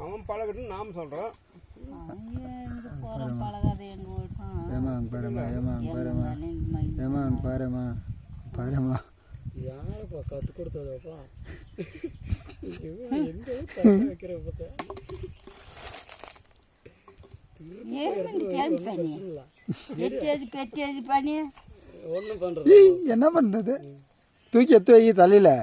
அவன் பழகட்டுன்னு நாம் சொல்கிறோம். பழகாத எங்கள் பாருமா யாரப்பா கற்றுக் கொடுத்ததாப்பா எந்த வைக்கிற பார்த்தா ஒன்றும் பண்ணுறது என்ன பண்ணுறது தூக்கி எத்து வை தலையில்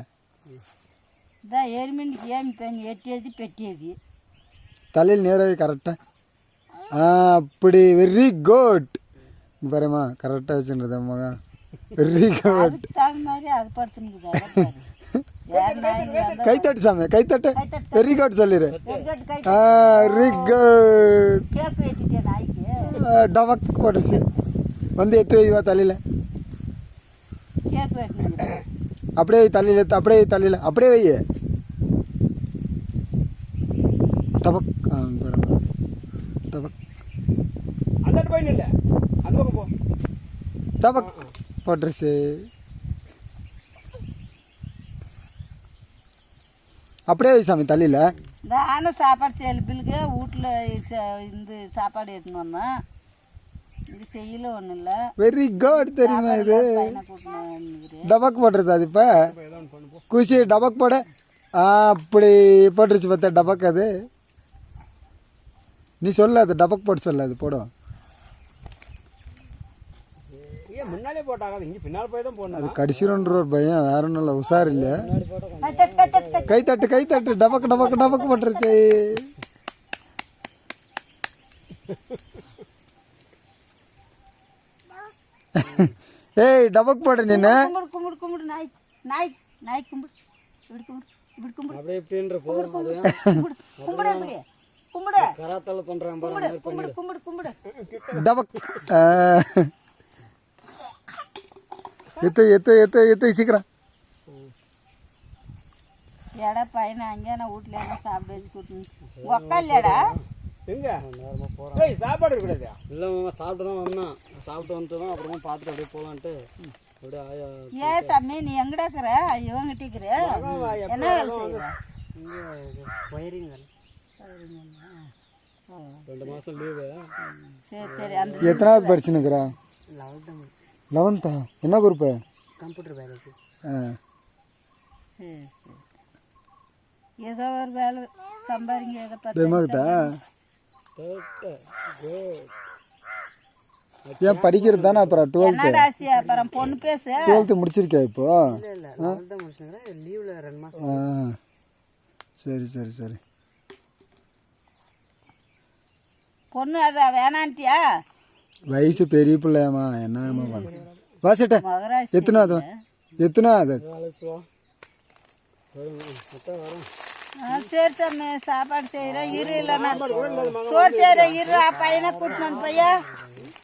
தலையில் நேராக கரெக்டாக அப்படி வெரி குட் பாருமா கரெக்டாக வச்சுருந்தது மகன் வெரி குட் கைத்தட்டு சாமி கைத்தட்டு வெரி குட் சொல்லிடு வெரி குட் டபக் போட்டுச்சு வந்து எத்து வைவா தலையில் அப்படியே தலையில் அப்படியே தலையில் அப்படியே வை டபக் டபக் அந்த போய் இல்லை அந்த பக்கம் போ டபக் போட்டுருச்சு அப்படியே வை சாமி தலையில் நானும் சாப்பாடு செய்யல பில்லுக்கு வீட்டில் இந்த சாப்பாடு எடுத்துன்னு வந்தேன் இது செய்யல ஒன்றும் இல்லை வெரி குட் தெரியுமா இது டபக் போட்டுருது அது இப்போ குஷி டபக் போட அப்படி போட்டுருச்சு பார்த்தா டபக் அது நீ சொல்ல அது டபக் போட்டு சொல்ல அது போடும் ஏன் முன்னாலே போட்டாங்க இங்கே பின்னால் போய் தான் போடணும் அது கடிச்சிருன்ற ஒரு பயம் வேற ஒன்றும் இல்லை உஷார் இல்லை கைத்தட்டு கைத்தட்டு டபக் டபக் டபக் போட்டுருச்சு ஏய் டபக் போட நீ கும்பிடு கும்பிடு நாய் நாய் நாய் கும்பிடு இப்படி கும்பிடு இப்படி கும்பிடு அப்படியே இப்படின்ற போதும் கும்பிடு கும்பிடு கும்பிடு கராத்தால பண்றான் பாரு கும்பிடு கும்பிடு கும்பிடு டபக் எத்து எத்து எத்து எத்து சீக்கிரம் ஏடா பையனை அங்கே நான் வீட்டில் என்ன சாப்பிட வச்சு கூட்டணும் உக்காலேடா எங்க ஏய் சாப்பாடு இருக்கக்கூடாது இல்லை மாமா சாப்பிட்டு தான் வந்தேன் சாப்பிட்டு வந்துட்டு தான் அப்புறமா பார்த்துட்டு அப்படியே போகலான்ட்டு அப்படியே ஆயா ஏன் தம்பி நீ எங்கடா இருக்கிற இவங்கிட்ட இருக்கிற என்ன வேலை செய்யற ஒயரிங் 2 மாதம் லீவு சரி சரி அந்த எத்தனாவது படிச்சுன்னுக்குறா 11th என்ன குரூப்பு கம்ப்யூட்டர் பயாலஜி சரி சரி ஏதோ ஒரு வேலை சம்பாதிங்க ஏதோ பெருமாக்குதா ஏன் படிக்கிறது தானே அப்புறம் 12th அப்புறம் பொண்ணு பேசு 12th முடிச்சிருக்கா இப்போ லீவில் 2 மாதம் சரி சரி சரி பொண்ணு அதை வேணான்ட்டியா வயசு பெரிய பிள்ளையாம்மா என்னம்மா பண்ண வாசிட்ட எத்தனாவது எத்தனாவது சரி தம்பி சாப்பாடு செய்கிறேன் இரு இல்லைன்னா சோறு செய்கிறேன் இரு பையனை கூட்டின்னு வந்து பையா